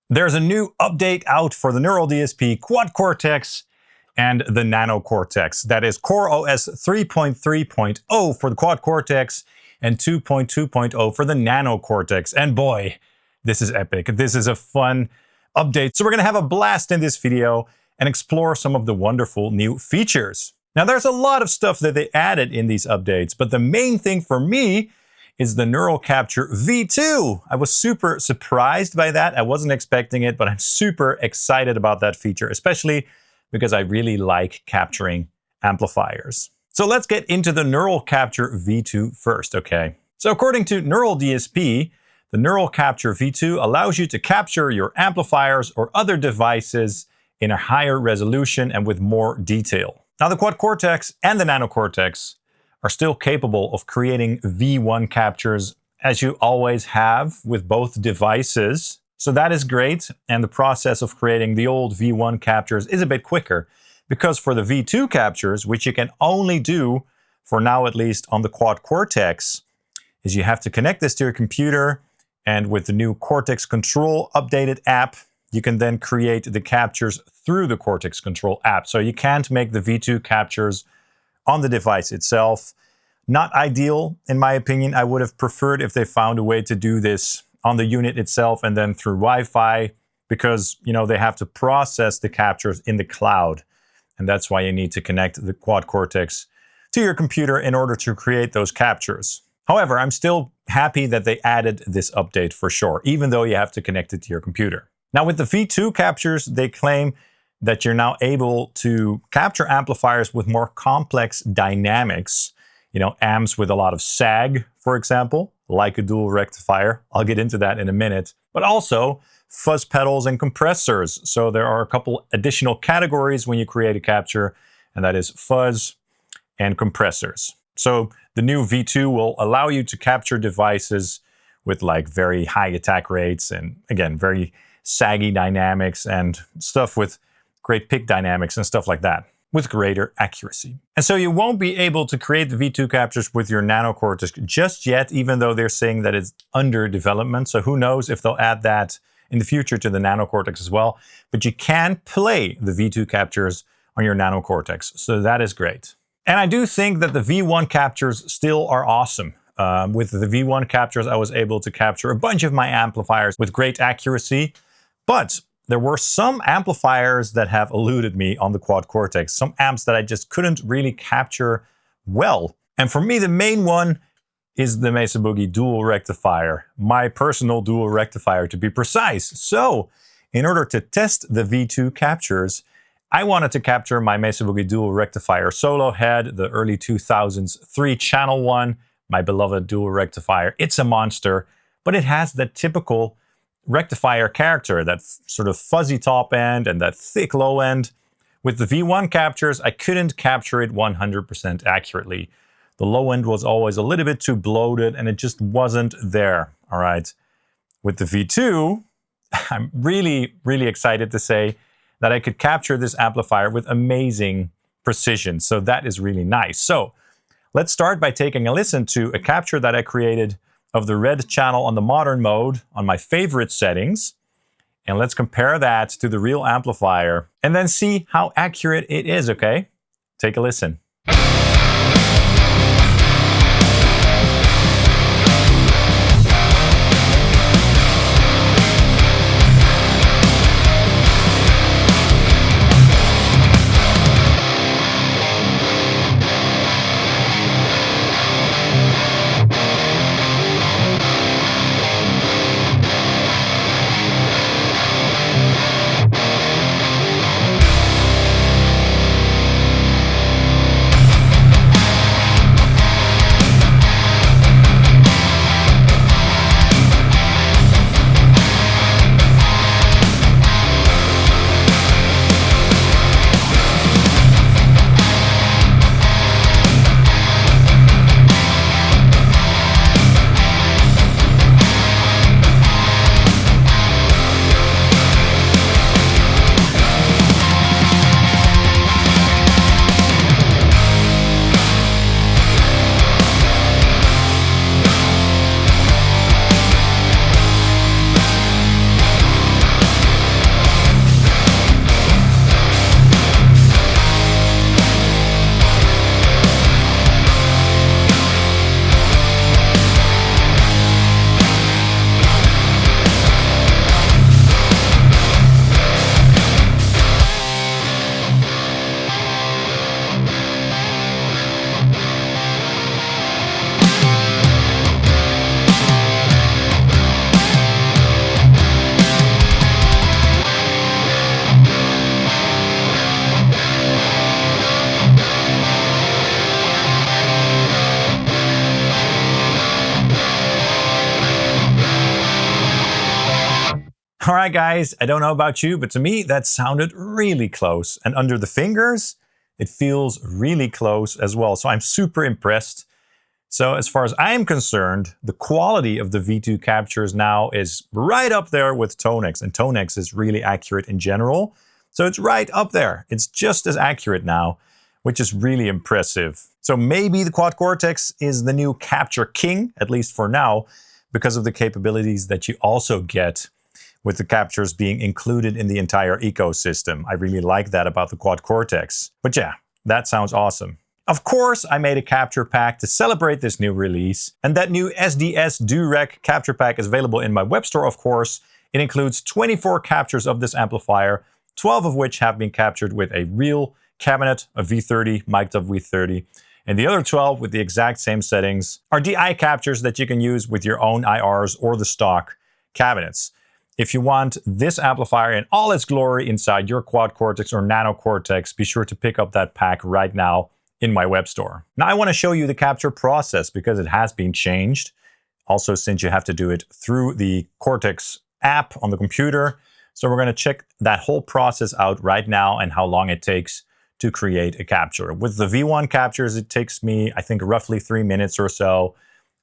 There's a new update out for the Neural DSP Quad Cortex and the Nano Cortex. That is CorOs 3.3.0 for the Quad Cortex and 2.2.0 for the Nano Cortex. And boy, this is epic. This is a fun update. So we're going to have a blast in this video and explore some of the wonderful new features. Now, there's a lot of stuff that they added in these updates, but the main thing for me is the Neural Capture V2. I was super surprised by that. I wasn't expecting it, but I'm super excited about that feature, especially because I really like capturing amplifiers. So let's get into the Neural Capture V2 first, okay? So according to Neural DSP, the Neural Capture V2 allows you to capture your amplifiers or other devices in a higher resolution and with more detail. Now, the Quad Cortex and the Nano Cortex are still capable of creating V1 captures, as you always have with both devices. So that is great, and the process of creating the old V1 captures is a bit quicker, because for the V2 captures, which you can only do, for now at least, on the Quad Cortex, is you have to connect this to your computer, and with the new Cortex Control updated app, you can then create the captures through the Cortex Control app. So you can't make the V2 captures on the device itself. Not ideal, in my opinion. I would have preferred if they found a way to do this on the unit itself and then through Wi-Fi, because, you know, they have to process the captures in the cloud. And that's why you need to connect the Quad Cortex to your computer in order to create those captures. However, I'm still happy that they added this update for sure, even though you have to connect it to your computer. Now, with the V2 captures, they claim that you're now able to capture amplifiers with more complex dynamics. You know, amps with a lot of sag, for example, like a dual rectifier. I'll get into that in a minute. But also fuzz pedals and compressors. So there are a couple additional categories when you create a capture, and that is fuzz and compressors. So the new V2 will allow you to capture devices with like very high attack rates and, again, very saggy dynamics and stuff with great pick dynamics and stuff like that with greater accuracy. And so you won't be able to create the V2 captures with your Nano Cortex just yet, even though they're saying that it's under development. So who knows if they'll add that in the future to the Nano Cortex as well. But you can play the V2 captures on your Nano Cortex. So that is great. And I do think that the V1 captures still are awesome. With the V1 captures, I was able to capture a bunch of my amplifiers with great accuracy. But there were some amplifiers that have eluded me on the Quad Cortex, some amps that I just couldn't really capture well. And for me, the main one is the Mesa Boogie Dual Rectifier, my personal dual rectifier to be precise. So in order to test the V2 captures, I wanted to capture my Mesa Boogie Dual Rectifier solo head, the early 2000s 3-channel one, my beloved dual rectifier. It's a monster, but it has that typical rectifier character, that sort of fuzzy top end and that thick low end. With the V1 captures, I couldn't capture it 100% accurately. The low end was always a little bit too bloated and it just wasn't there, all right? With the V2, I'm really, really excited to say that I could capture this amplifier with amazing precision. So that is really nice. So let's start by taking a listen to a capture that I created of the red channel on the modern mode on my favorite settings. And let's compare that to the real amplifier and then see how accurate it is, okay? Take a listen. right, guys, I don't know about you, but to me, that sounded really close. And under the fingers, it feels really close as well. So I'm super impressed. So as far as I'm concerned, the quality of the V2 captures now is right up there with Tonex. And Tonex is really accurate in general. So it's right up there. It's just as accurate now, which is really impressive. So maybe the Quad Cortex is the new capture king, at least for now, because of the capabilities that you also get with the captures being included in the entire ecosystem. I really like that about the Quad Cortex. But yeah, that sounds awesome. Of course, I made a capture pack to celebrate this new release, and that new SDS DuRec capture pack is available in my web store, of course. It includes 24 captures of this amplifier, 12 of which have been captured with a real cabinet, a V30, mic'd up V30, and the other 12 with the exact same settings are DI captures that you can use with your own IRs or the stock cabinets. If you want this amplifier in all its glory inside your Quad Cortex or Nano Cortex, be sure to pick up that pack right now in my web store. Now I want to show you the capture process because it has been changed. Also, since you have to do it through the Cortex app on the computer. So we're going to check that whole process out right now and how long it takes to create a capture. With the V1 captures, it takes me, I think, roughly 3 minutes or so.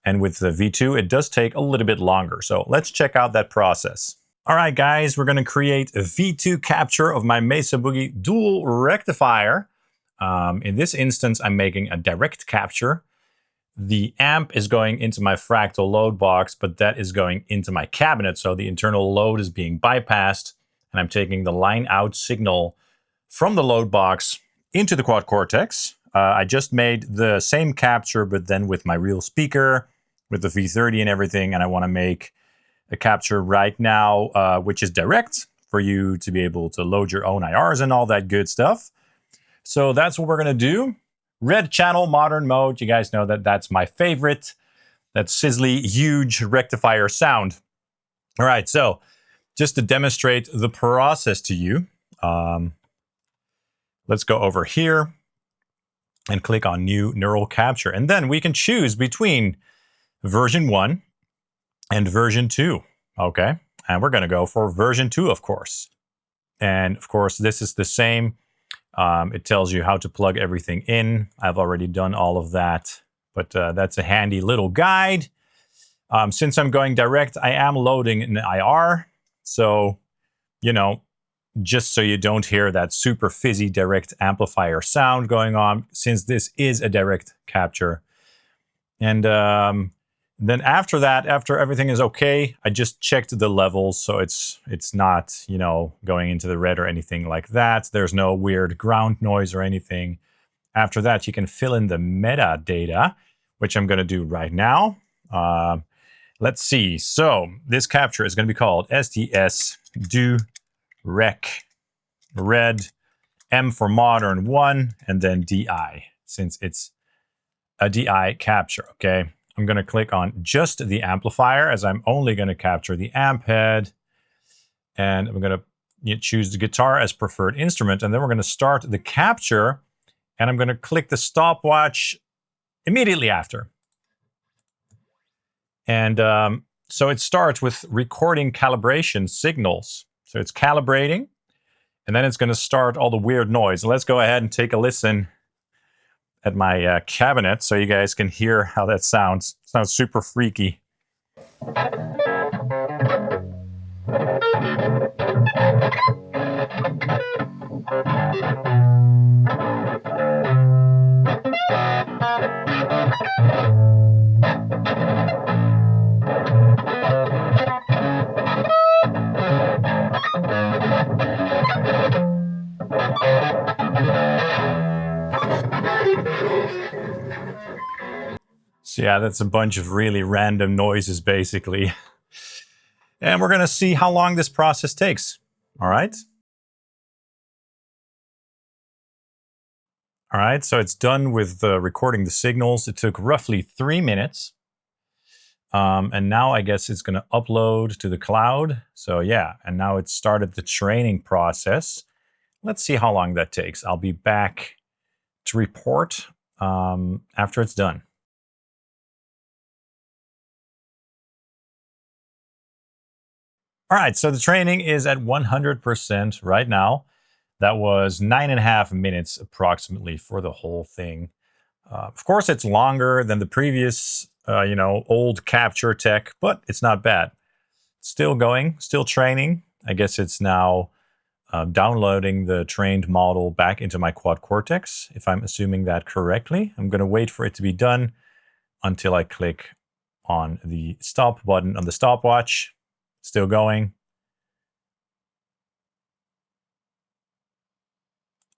And with the V2, it does take a little bit longer. So let's check out that process. All right, guys, we're going to create a V2 capture of my Mesa Boogie Dual Rectifier. In this instance, I'm making a direct capture. The amp is going into my fractal load box, but that is going into my cabinet. So the internal load is being bypassed, and I'm taking the line out signal from the load box into the Quad Cortex. I just made the same capture, but then with my real speaker, with the V30 and everything, and I want to make a capture right now, which is direct for you to be able to load your own IRs and all that good stuff. So that's what we're going to do. Red channel, modern mode. You guys know that that's my favorite. That sizzly, huge rectifier sound. All right, so just to demonstrate the process to you, let's go over here and click on New Neural Capture. And then we can choose between version 1 and version 2. Okay, and we're going to go for version 2, of course. And of course, this is the same. It tells you how to plug everything in. I've already done all of that, but that's a handy little guide. Since I'm going direct, I am loading an IR. So, you know, just so you don't hear that super fizzy direct amplifier sound going on, since this is a direct capture. And then after that, after everything is okay, I just checked the levels, so it's not, you know, going into the red or anything like that. There's no weird ground noise or anything. After that, you can fill in the metadata, which I'm going to do right now. Let's see. So this capture is going to be called SDS DuRec Red, M for modern 1, and then DI, since it's a DI capture, okay? I'm going to click on just the amplifier, as I'm only going to capture the amp head. And I'm going to choose the guitar as preferred instrument. And then we're going to start the capture. And I'm going to click the stopwatch immediately after. And so it starts with recording calibration signals. So it's calibrating. And then it's going to start all the weird noise. Let's go ahead and take a listen at my cabinet so you guys can hear how that sounds. It sounds super freaky. So yeah, that's a bunch of really random noises, basically. And we're going to see how long this process takes. All right. All right, so it's done with recording the signals. It took roughly 3 minutes. And now I guess it's going to upload to the cloud. So yeah, and now it started the training process. Let's see how long that takes. I'll be back to report after it's done. All All right, so the training is at 100% right now. That was 9.5 minutes approximately for the whole thing. Of course, it's longer than the previous, old capture tech, but it's not bad. Still going, still training. I guess it's now downloading the trained model back into my Quad Cortex, if I'm assuming that correctly. I'm going to wait for it to be done until I click on the stop button on the stopwatch. Still going.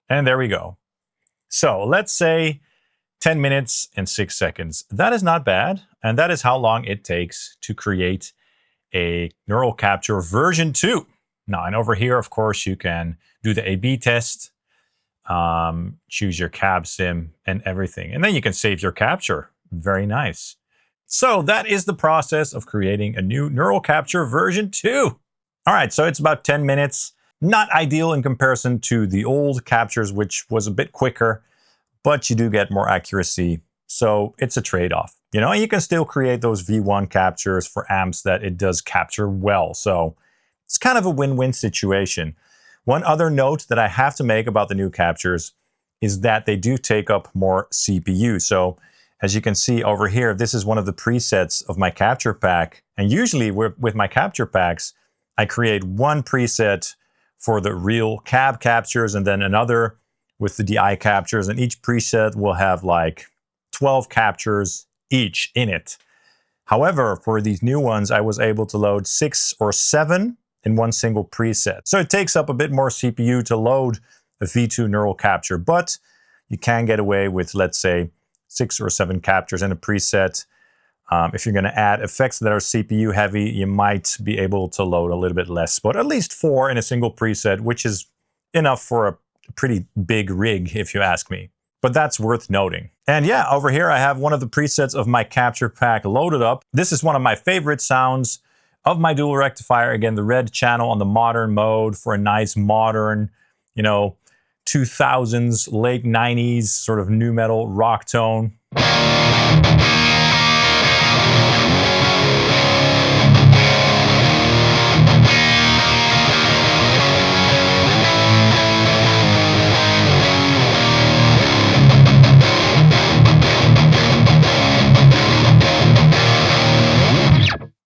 And there we go. So let's say 10 minutes and 6 seconds. That is not bad. And that is how long it takes to create a neural capture version 2. Now, and over here, of course, you can do the A/B test, choose your cab sim and everything. And then you can save your capture. Very nice. So that is the process of creating a new neural capture version 2. All right, so it's about 10 minutes. Not ideal in comparison to the old captures, which was a bit quicker, but you do get more accuracy. So it's a trade-off. You can still create those V1 captures for amps that it does capture well. So it's kind of a win-win situation. One other note that I have to make about the new captures is that they do take up more CPU. So as you can see over here, this is one of the presets of my capture pack. And usually with my capture packs, I create one preset for the real cab captures and then another with the DI captures. And each preset will have like 12 captures each in it. However, for these new ones, I was able to load 6 or 7 in one single preset. So it takes up a bit more CPU to load a V2 neural capture, but you can get away with, let's say, 6 or 7 captures in a preset. If you're going to add effects that are CPU heavy, you might be able to load a little bit less, but at least 4 in a single preset, which is enough for a pretty big rig, if you ask me. But that's worth noting. And yeah, over here I have one of the presets of my capture pack loaded up. This is one of my favorite sounds of my dual rectifier. Again, the red channel on the modern mode for a nice modern, 2000s, late 90s sort of nu metal rock tone.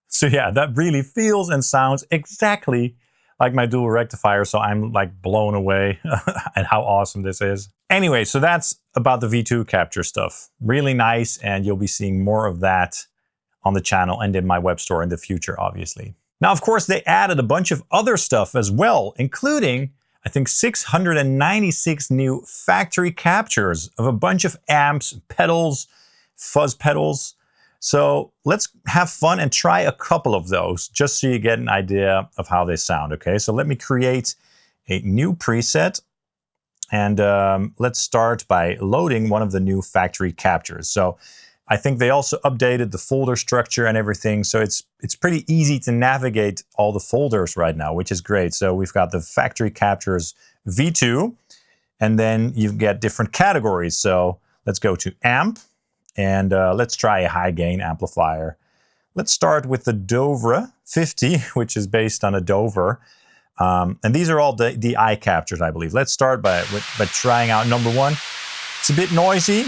So yeah, that really feels and sounds exactly like my dual rectifier. So I'm like blown away at how awesome this is. Anyway, so that's about the V2 capture stuff. Really nice, and you'll be seeing more of that on the channel and in my web store in the future, obviously. Now, of course, they added a bunch of other stuff as well, including, I think, 696 new factory captures of a bunch of amps, pedals, fuzz pedals. So let's have fun and try a couple of those just so you get an idea of how they sound, okay? So let me create a new preset, and let's start by loading one of the new factory captures. So I think they also updated the folder structure and everything, so it's pretty easy to navigate all the folders right now, which is great. So we've got the factory captures V2, and then you get different categories. So let's go to amp. And let's try a high gain amplifier. Let's start with the Dover 50, which is based on a Dover. And these are all DI captures, I believe. Let's start by trying out number 1. It's a bit noisy.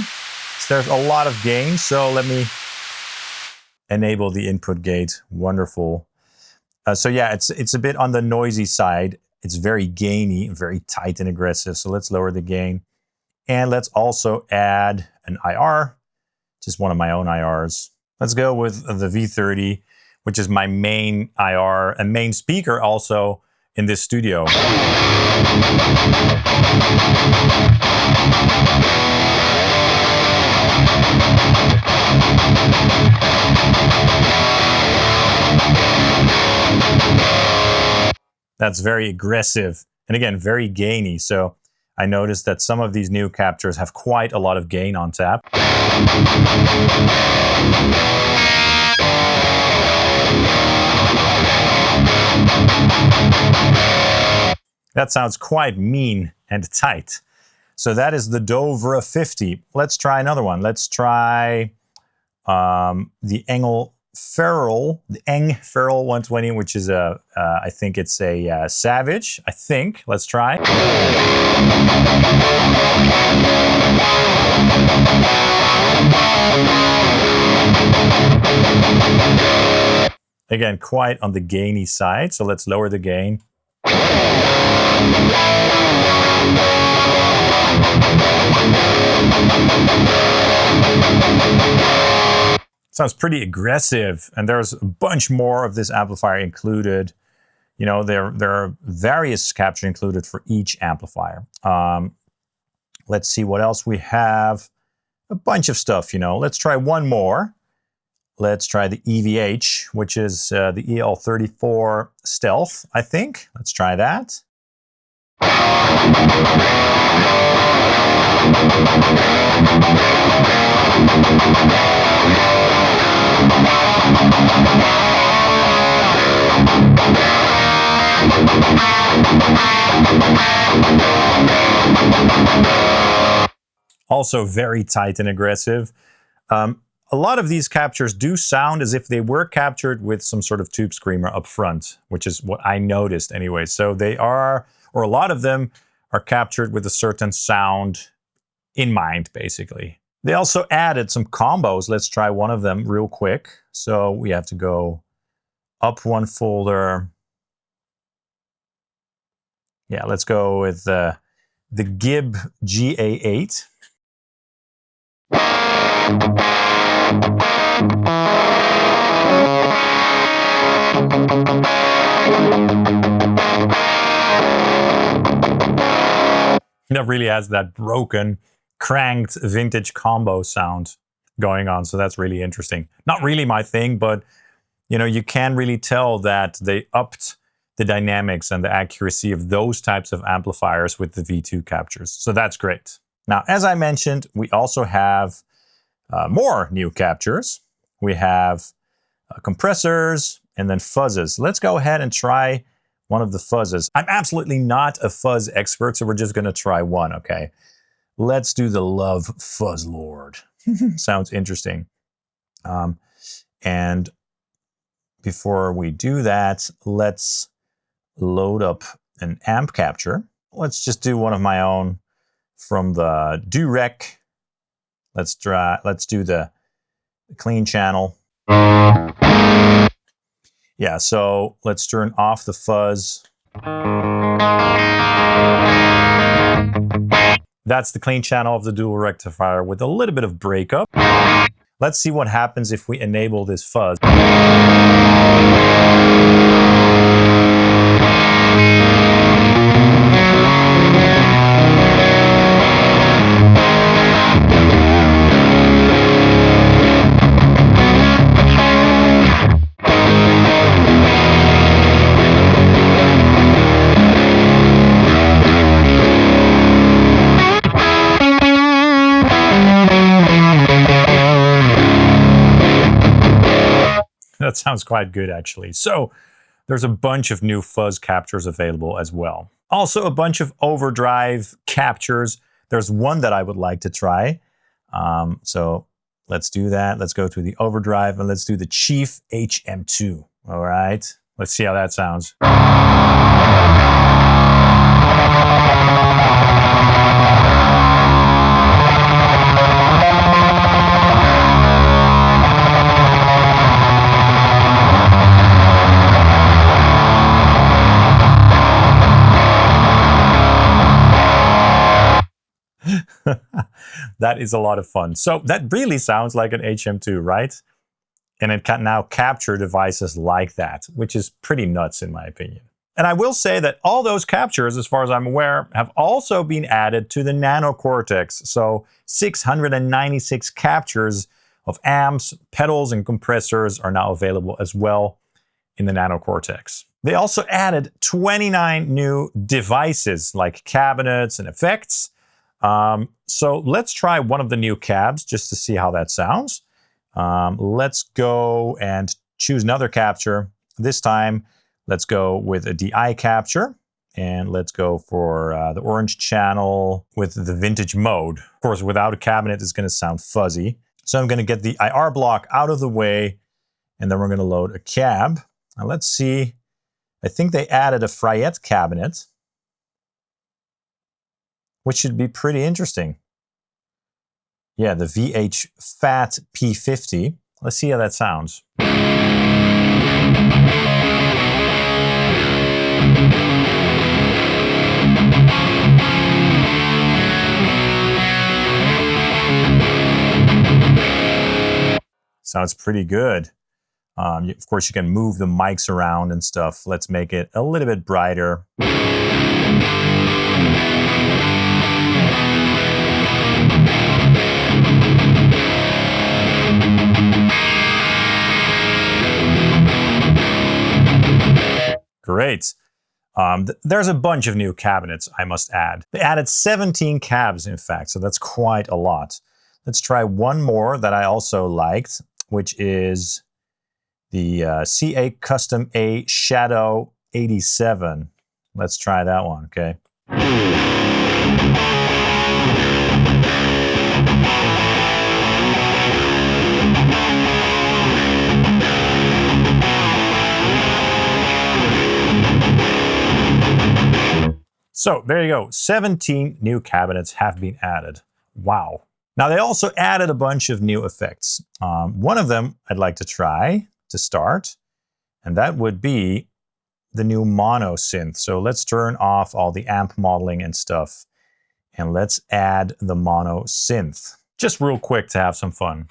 So there's a lot of gain. So let me enable the input gate. Wonderful. So yeah, it's a bit on the noisy side. It's very gainy, very tight and aggressive. So let's lower the gain. And let's also add an IR. Just one of my own IRs. Let's go with the V30, which is my main IR and main speaker also in this studio. That's very aggressive and again, very gainy. So I noticed that some of these new captures have quite a lot of gain on tap. That sounds quite mean and tight. So that is the Dover 50. Let's try another one. Let's try the Engel Feral, the Eng Feral 120, which is a, I think it's a Savage, I think. Let's try. Again, quite on the gainy side, so let's lower the gain. Sounds pretty aggressive, and there's a bunch more of this amplifier included. You know, there are various capture included for each amplifier. Let's see what else we have. A bunch of stuff, you know. Let's try one more. Let's try the EVH, which is the EL34 Stealth, I think. Let's try that. Also very tight and aggressive. A lot of these captures do sound as if they were captured with some sort of tube screamer up front, which is what I noticed anyway. So they are, or a lot of them are captured with a certain sound in mind, basically. They also added some combos. Let's try one of them real quick. So we have to go up one folder. Yeah, let's go with the Gib GA8. That really has that broken, cranked vintage combo sound going on, so that's really interesting. Not really my thing, but you know, you can really tell that they upped the dynamics and the accuracy of those types of amplifiers with the V2 captures, so that's great. Now, as I mentioned, we also have more new captures. We have compressors and then fuzzes. Let's go ahead and try one of the fuzzes. I'm absolutely not a fuzz expert, so we're just going to try one, okay? Let's do the Love Fuzz Lord. Sounds interesting. And before we do that, let's load up an amp capture. Let's just do one of my own from the DuRec. Let's do the clean channel. Yeah, so let's turn off the fuzz. That's the clean channel of the dual rectifier with a little bit of breakup. Let's see what happens if we enable this fuzz. That sounds quite good, actually. So there's a bunch of new fuzz captures available as well. Also a bunch of overdrive captures. There's one that I would like to try. So let's do that. Let's go to the overdrive and let's do the Chief HM2. All right, let's see how that sounds. That is a lot of fun. So that really sounds like an HM2, right? And it can now capture devices like that, which is pretty nuts in my opinion. And I will say that all those captures, as far as I'm aware, have also been added to the Nano Cortex. So 696 captures of amps, pedals, and compressors are now available as well in the Nano Cortex. They also added 29 new devices like cabinets and effects. So let's try one of the new cabs just to see how that sounds. Let's go and choose another capture. This time, let's go with a DI capture. And let's go for the orange channel with the vintage mode. Of course, without a cabinet, it's going to sound fuzzy. So I'm going to get the IR block out of the way And then we're going to load a cab. Now let's see. I think they added a Fryette cabinet, which should be pretty interesting. Yeah, the VH Fat P50. Let's see how that sounds. Sounds pretty good. Of course, you can move the mics around and stuff. Let's make it a little bit brighter. Great. There's a bunch of new cabinets, I must add. They added 17 cabs, in fact, so that's quite a lot. Let's try one more that I also liked, which is the CA Custom A Shadow 87. Let's try that one, okay? So there you go, 17 new cabinets have been added. Wow. Now they also added a bunch of new effects. One of them I'd like to try to start, and that would be the new mono synth. So let's turn off all the amp modeling and stuff, and let's add the mono synth. Just real quick to have some fun.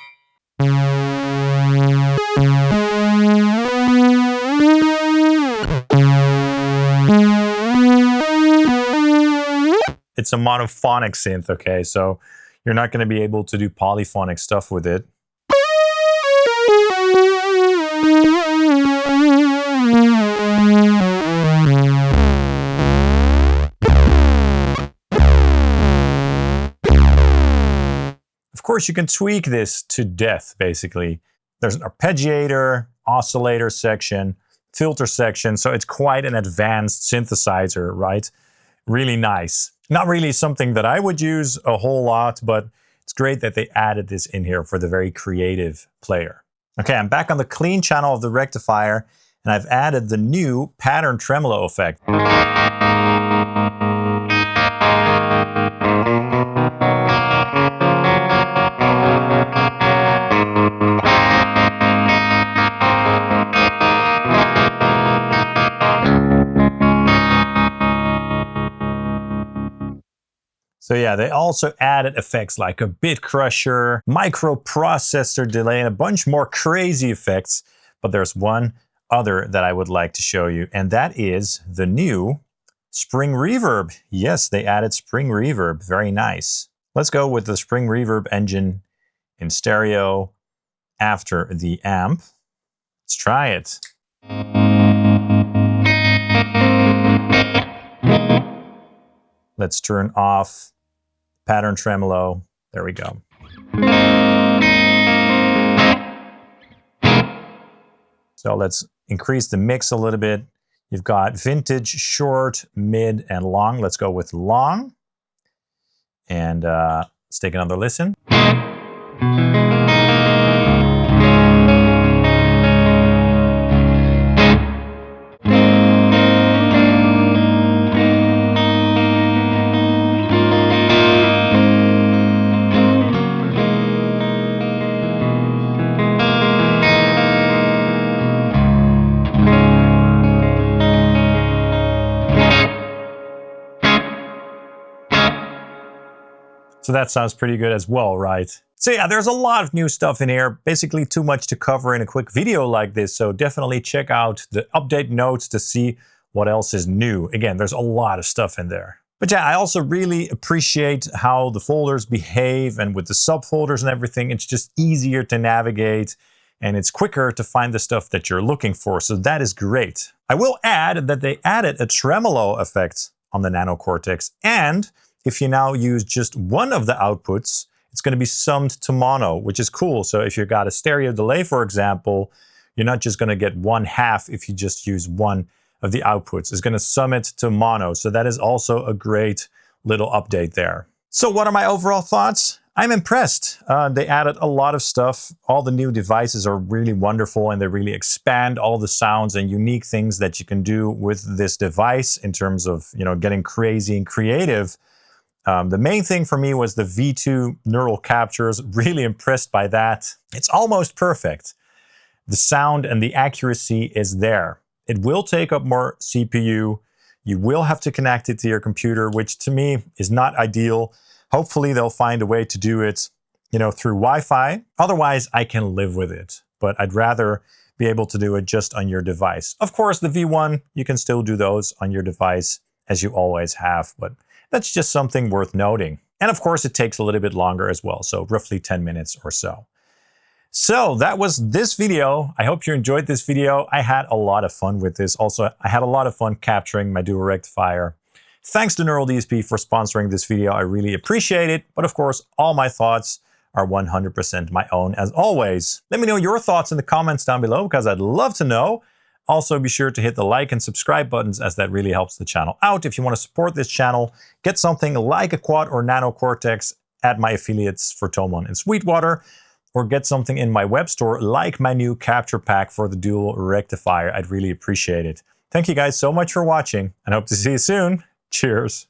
It's a monophonic synth, okay? So you're not going to be able to do polyphonic stuff with it. Of course, you can tweak this to death, basically. There's an arpeggiator, oscillator section, filter section, so it's quite an advanced synthesizer, right? Really nice. Not really something that I would use a whole lot, but it's great that they added this in here for the very creative player. Okay, I'm back on the clean channel of the rectifier, and I've added the new pattern tremolo effect. So yeah, they also added effects like a bit crusher, microprocessor delay, and a bunch more crazy effects. But there's one other that I would like to show you, and that is the new spring reverb. Yes, they added spring reverb. Very nice. Let's go with the spring reverb engine in stereo after the amp. Let's try it. Let's turn off pattern tremolo. There we go. So let's increase the mix a little bit. You've got vintage, short, mid, and long. Let's go with long. And let's take another listen. So that sounds pretty good as well, right? So yeah, there's a lot of new stuff in here. Basically too much to cover in a quick video like this. So definitely check out the update notes to see what else is new. Again, there's a lot of stuff in there. But yeah, I also really appreciate how the folders behave, and with the subfolders and everything, it's just easier to navigate and it's quicker to find the stuff that you're looking for. So that is great. I will add that they added a tremolo effect on the Nano Cortex, and if you now use just one of the outputs, it's going to be summed to mono, which is cool. So if you've got a stereo delay, for example, you're not just going to get 1/2 if you just use one of the outputs. It's going to sum it to mono. So that is also a great little update there. So what are my overall thoughts? I'm impressed. They added a lot of stuff. All the new devices are really wonderful, and they really expand all the sounds and unique things that you can do with this device in terms of, you know, getting crazy and creative. The main thing for me was the V2 neural captures. Really impressed by that. It's almost perfect. The sound and the accuracy is there. It will take up more CPU. You will have to connect it to your computer, which to me is not ideal. Hopefully they'll find a way to do it, you know, through Wi-Fi. Otherwise, I can live with it. But I'd rather be able to do it just on your device. Of course, the V1, you can still do those on your device as you always have, but that's just something worth noting. And of course, it takes a little bit longer as well, so roughly 10 minutes or so. So that was this video. I hope you enjoyed this video. I had a lot of fun with this. Also, I had a lot of fun capturing my dual rectifier. Thanks to Neural DSP for sponsoring this video. I really appreciate it. But of course, all my thoughts are 100% my own as always. Let me know your thoughts in the comments down below because I'd love to know. Also, be sure to hit the like and subscribe buttons as that really helps the channel out. If you want to support this channel, get something like a Quad or Nano Cortex at my affiliates for Tomon and Sweetwater, or get something in my web store like my new capture pack for the dual rectifier. I'd really appreciate it. Thank you guys so much for watching and hope to see you soon. Cheers.